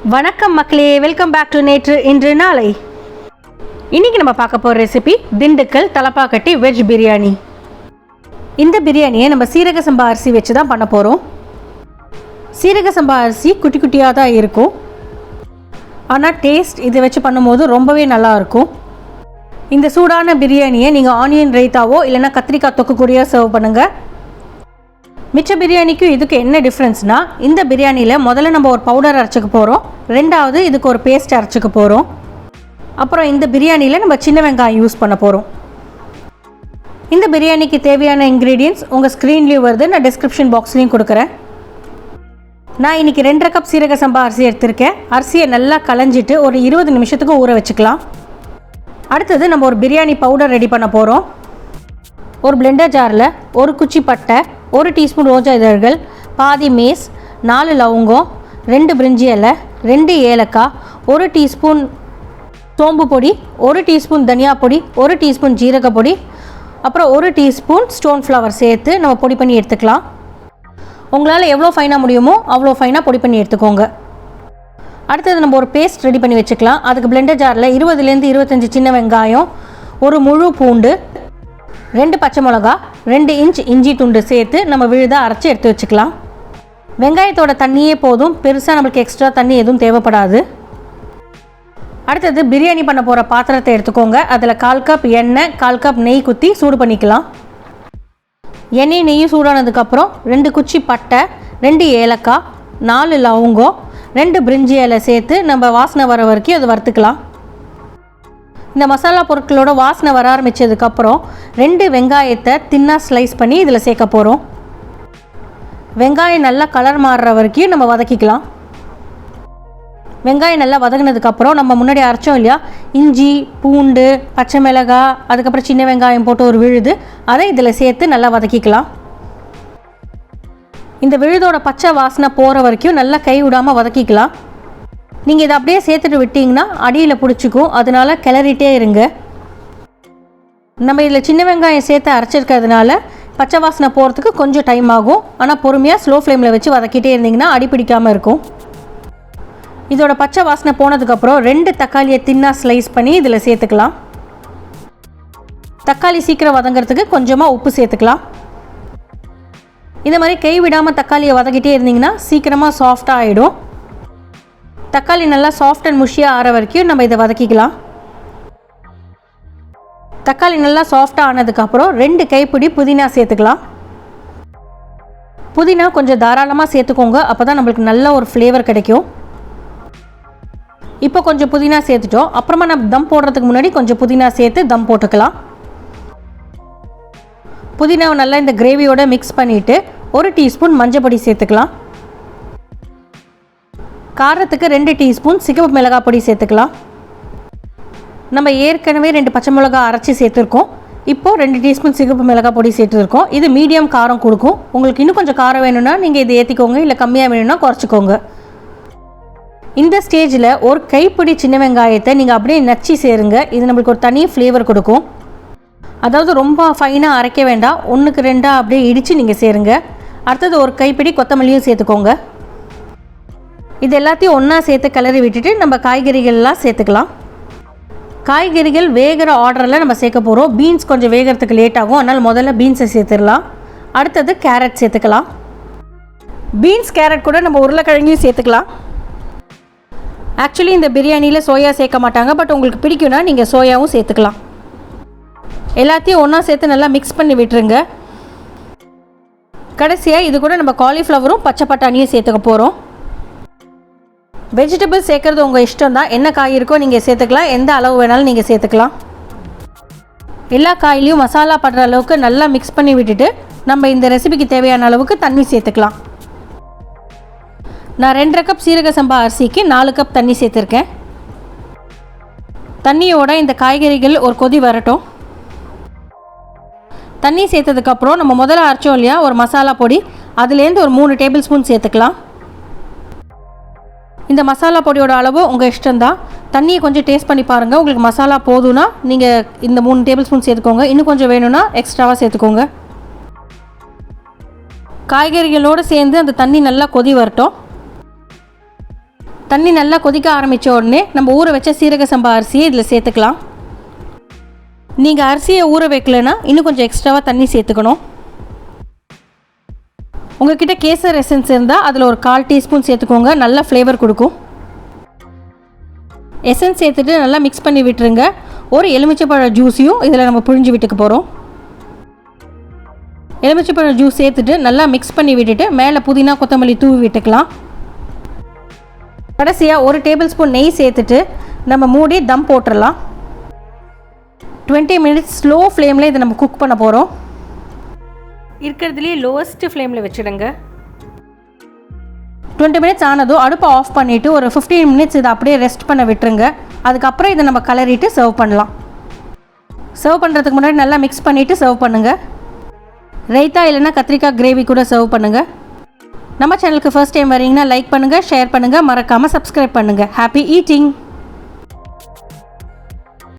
வணக்கம் மக்களே, welcome back to நேற்று இன்று நாளை. இன்றைக்கி நம்ம பார்க்க போகிற ரெசிபி திண்டுக்கல் தலப்பாக்கட்டி வெஜ் பிரியாணி. இந்த பிரியாணியை நம்ம சீரக சம்பா அரிசி வச்சு தான் பண்ண போகிறோம். சீரக சம்பா அரிசி குட்டி குட்டியாக தான் இருக்கும், ஆனால் டேஸ்ட் இதை வச்சு பண்ணும்போது ரொம்பவே நல்லாயிருக்கும். இந்த சூடான பிரியாணியை நீங்கள் ஆனியன் ரைத்தாவோ இல்லைனா கத்திரிக்காய் தொக்கு கூடிய சர்வ் பண்ணுங்கள். மிச்ச பிரியாணிக்கும் இதுக்கு என்ன டிஃப்ரென்ஸ்னால், இந்த பிரியாணியில் முதல்ல நம்ம ஒரு பவுடர் அரைச்சிக்க போகிறோம், ரெண்டாவது இதுக்கு ஒரு பேஸ்ட் அரைச்சிக்க போகிறோம், அப்புறம் இந்த பிரியாணியில் நம்ம சின்ன வெங்காயம் யூஸ் பண்ண போகிறோம். இந்த பிரியாணிக்கு தேவையான இன்க்ரீடியன்ட்ஸ் உங்கள் ஸ்க்ரீன்லேயும் வருது, நான் டிஸ்கிரிப்ஷன் பாக்ஸ்லேயும் கொடுக்குறேன். நான் இன்றைக்கி 2.5 கப் சீரக சம்பா அரிசி எடுத்திருக்கேன். அரிசியை நல்லா களைஞ்சிட்டு ஒரு 20 நிமிஷத்துக்கு ஊற வச்சுக்கலாம். அடுத்தது நம்ம ஒரு பிரியாணி பவுடர் ரெடி பண்ண போகிறோம். ஒரு பிளெண்டர் ஜாரில் ஒரு குச்சி பட்டை, 1 டீஸ்பூன் ரோஜா இதழ்கள், பாதி மேஸ், 4 லவங்கம், 2 பிரிஞ்சி இலை, 2 ஏலக்காய், 1 டீஸ்பூன் சோம்பு பொடி, 1 டீஸ்பூன் தனியா பொடி, 1 டீஸ்பூன் ஜீரக பொடி, அப்புறம் 1 டீஸ்பூன் ஸ்டோன் ஃப்ளவர் சேர்த்து நம்ம பொடி பண்ணி எடுத்துக்கலாம். உங்களால் எவ்வளோ ஃபைனாக முடியுமோ அவ்வளோ ஃபைனாக பொடி பண்ணி எடுத்துக்கோங்க. அடுத்தது நம்ம ஒரு பேஸ்ட் ரெடி பண்ணி வச்சுக்கலாம். அதுக்கு பிளெண்டர் ஜாரில் 20லேருந்து 25 சின்ன வெங்காயம், ஒரு முழு பூண்டு, 2 பச்சை மிளகா, 2 இன்ச் இஞ்சி துண்டு சேர்த்து நம்ம விழுதாக அரைச்சி எடுத்து வச்சுக்கலாம். வெங்காயத்தோட தண்ணியே போதும், பெருசாக நம்மளுக்கு எக்ஸ்ட்ரா தண்ணி எதுவும் தேவைப்படாது. அடுத்தது பிரியாணி பண்ண போகிற பாத்திரத்தை எடுத்துக்கோங்க. அதில் 1/4 கப் எண்ணெய், 1/4 கப் நெய் குத்தி சூடு பண்ணிக்கலாம். எண்ணெய் நெய்யும் சூடானதுக்கப்புறம் 2 குச்சி பட்டை, 2 ஏலக்காய், 4 லவங்கம், 2 பிரிஞ்சி இலை சேர்த்து நம்ம வாசனை வர வரைக்கும் அதை வறுத்துக்கலாம். இந்த மசாலா பொருட்களோட வாசனை வர ஆரம்பித்ததுக்கப்புறம் 2 வெங்காயத்தை தின்னாக ஸ்லைஸ் பண்ணி இதில் சேர்க்க போகிறோம். வெங்காயம் நல்லா கலர் மாறுற வரைக்கும் நம்ம வதக்கிக்கலாம். வெங்காயம் நல்லா வதங்கினதுக்கப்புறம் நம்ம முன்னாடி அரைச்சோம் இல்லையா, இஞ்சி, பூண்டு, பச்சை மிளகாய், அதுக்கப்புறம் சின்ன வெங்காயம் போட்டு ஒரு விழுது, அதை இதில் சேர்த்து நல்லா வதக்கிக்கலாம். இந்த விழுதோட பச்சை வாசனை போகிற வரைக்கும் நல்லா கை விடாமல் வதக்கிக்கலாம். நீங்கள் இதை அப்படியே சேர்த்துட்டு விட்டிங்கன்னா அடியில் பிடிச்சிக்கும், அதனால் கிளறிட்டே இருங்க. நம்ம இதில் சின்ன வெங்காயம் சேர்த்து அரைச்சிருக்கிறதுனால பச்சை வாசனை போகிறதுக்கு கொஞ்சம் டைம் ஆகும், ஆனால் பொறுமையாக ஸ்லோ ஃப்ளேமில் வச்சு வதக்கிட்டே இருந்திங்கன்னா அடி பிடிக்காமல் இருக்கும். இதோட பச்சை வாசனை போனதுக்கப்புறம் 2 தக்காளியை தின்னாக ஸ்லைஸ் பண்ணி இதில் சேர்த்துக்கலாம். தக்காளி சீக்கிரம் வதங்கிறதுக்கு கொஞ்சமாக உப்பு சேர்த்துக்கலாம். இந்த மாதிரி கை விடாமல் தக்காளியை வதக்கிட்டே இருந்திங்கன்னா சீக்கிரமாக சாஃப்டாக ஆகிடும். தக்காளி நல்லா சாஃப்ட் அண்ட் முஷியாக ஆற வரைக்கும் நம்ம இதை வதக்கிக்கலாம். தக்காளி நல்லா சாஃப்டாக ஆனதுக்கப்புறம் 2 கைப்பிடி புதினா சேர்த்துக்கலாம். புதினா கொஞ்சம் தாராளமாக சேர்த்துக்கோங்க, அப்போ தான் நம்மளுக்கு நல்ல ஒரு ஃப்ளேவர் கிடைக்கும். இப்போ கொஞ்சம் புதினா சேர்த்துட்டோம். அப்புறமா நம்ம தம் போடுறதுக்கு முன்னாடி கொஞ்சம் புதினா சேர்த்து தம் போட்டுக்கலாம். புதினாவை நல்லா இந்த கிரேவியோட மிக்ஸ் பண்ணிவிட்டு 1 டீஸ்பூன் மஞ்சள் பொடி சேர்த்துக்கலாம். காரத்துக்கு 2 டீஸ்பூன் சிகப்பு மிளகாய் பொடி சேர்த்துக்கலாம். நம்ம ஏற்கனவே 2 பச்சை மிளகாய் அரைச்சி சேர்த்துருக்கோம். இப்போது 2 டீஸ்பூன் சிகப்பு மிளகாய் பொடி சேர்த்துருக்கோம். இது மீடியம் காரம் கொடுக்கும். உங்களுக்கு இன்னும் கொஞ்சம் காரம் வேணும்னா நீங்கள் இதை ஏற்றிக்கோங்க, இல்லை கம்மியாக வேணும்னா குறைச்சிக்கோங்க. இந்த ஸ்டேஜில் ஒரு கைப்பிடி சின்ன வெங்காயத்தை நீங்கள் அப்படியே நச்சு சேருங்க. இது நம்மளுக்கு ஒரு தனி ஃப்ளேவர் கொடுக்கும். அதாவது ரொம்ப ஃபைனாக அரைக்க வேண்டாம், 1க்கு 2 அப்படியே இடித்து நீங்கள் சேருங்க. அடுத்தது ஒரு கைப்பிடி கொத்தமல்லியும் சேர்த்துக்கோங்க. இது எல்லாத்தையும் ஒன்றா சேர்த்து கிளறி விட்டுட்டு நம்ம காய்கறிகள்லாம் சேர்த்துக்கலாம். காய்கறிகள் வேகிற ஆர்டரில் நம்ம சேர்க்க போகிறோம். பீன்ஸ் கொஞ்சம் வேகிறதுக்கு லேட் ஆகும், அதனால் முதல்ல பீன்ஸை சேர்த்துடலாம். அடுத்தது கேரட் சேர்த்துக்கலாம். பீன்ஸ் கேரட் கூட நம்ம உருளைக்கிழங்கையும் சேர்த்துக்கலாம். ஆக்சுவலி இந்த பிரியாணியில் சோயா சேர்க்க மாட்டாங்க, பட் உங்களுக்கு பிடிக்கும்னா நீங்கள் சோயாவும் சேர்த்துக்கலாம். எல்லாத்தையும் ஒன்றா சேர்த்து நல்லா மிக்ஸ் பண்ணி விட்டுருங்க. கடைசியாக இது கூட நம்ம காலிஃப்ளவரும் பச்சை பட்டாணியும் சேர்த்துக்க போகிறோம். வெஜிடபிள்ஸ் சேர்க்குறது உங்கள் இஷ்டம் தான், என்ன காய் இருக்கோ நீங்கள் சேர்த்துக்கலாம், எந்த அளவு வேணாலும் நீங்கள் சேர்த்துக்கலாம். எல்லா காயிலையும் மசாலா படுற அளவுக்கு நல்லா மிக்ஸ் பண்ணி விட்டுட்டு நம்ம இந்த ரெசிபிக்கு தேவையான அளவுக்கு தண்ணி சேர்த்துக்கலாம். நான் 2.5 கப் சீரக சம்பா அரிசிக்கு 4 கப் தண்ணி சேர்த்துருக்கேன். தண்ணியோட இந்த காய்கறிகள் ஒரு கொதி வரட்டும். தண்ணி சேர்த்ததுக்கப்புறம் நம்ம முதல்ல அரைச்சோம் இல்லையா ஒரு மசாலா பொடி, அதுலேருந்து ஒரு 3 டேபிள் ஸ்பூன் சேர்த்துக்கலாம். இந்த மசாலா பொடியோட அளவு உங்கள் இஷ்டம்தான். தண்ணியை கொஞ்சம் டேஸ்ட் பண்ணி பாருங்கள். உங்களுக்கு மசாலா போதும்னா நீங்கள் இந்த 3 டேபிள் ஸ்பூன் சேர்த்துக்கோங்க. இன்னும் கொஞ்சம் வேணும்னா எக்ஸ்ட்ராவாக சேர்த்துக்கோங்க. காய்கறிகளோடு சேர்ந்து அந்த தண்ணி நல்லா கொதி வரட்டும். தண்ணி நல்லா கொதிக்க ஆரம்பித்த உடனே நம்ம ஊற வச்ச சீரக சம்பா அரிசியை இதில் சேர்த்துக்கலாம். நீங்கள் அரிசியை ஊற வைக்கலைன்னா இன்னும் கொஞ்சம் எக்ஸ்ட்ராவாக தண்ணி சேர்த்துக்கணும். உங்கள்கிட்ட கேசர் எசன்ஸ் இருந்தால் அதில் ஒரு 1/4 டீஸ்பூன் சேர்த்துக்கோங்க, நல்லா ஃப்ளேவர் கொடுக்கும். எசன்ஸ் சேர்த்துட்டு நல்லா மிக்ஸ் பண்ணி விட்டுருங்க. ஒரு எலுமிச்சைப்பழ ஜூஸையும் இதில் நம்ம புழிஞ்சு விட்டுக்க போகிறோம். எலுமிச்சைப்பழ ஜூஸ் சேர்த்துட்டு நல்லா மிக்ஸ் பண்ணி விட்டுட்டு மேலே புதினா கொத்தமல்லி தூவி விட்டுக்கலாம். கடைசியாக 1 டேபிள் ஸ்பூன் நெய் சேர்த்துட்டு நம்ம மூடி தம் போட்டுடலாம். 20 மினிட்ஸ் ஸ்லோ ஃப்ளேமில் இதை நம்ம குக் பண்ண போகிறோம். இருக்கிறதுலேயே லோவஸ்ட் ஃப்ளேமில் வச்சுடுங்க. 20 மினிட்ஸ் ஆனதும் அடுப்பை ஆஃப் பண்ணிவிட்டு ஒரு 15 மினிட்ஸ் இதை அப்படியே ரெஸ்ட் பண்ண விட்டுருங்க. அதுக்கப்புறம் இதை நம்ம கலரிட்டு சர்வ் பண்ணலாம். சர்வ் பண்ணுறதுக்கு முன்னாடி நல்லா மிக்ஸ் பண்ணிவிட்டு சர்வ் பண்ணுங்கள். ரைத்தா இல்லைன்னா கத்திரிக்காய் கிரேவி கூட சர்வ் பண்ணுங்கள். நம்ம சேனலுக்கு ஃபர்ஸ்ட் டைம் வரீங்கன்னா லைக் பண்ணுங்கள், ஷேர் பண்ணுங்கள், மறக்காமல் சப்ஸ்கிரைப் பண்ணுங்கள். Happy eating.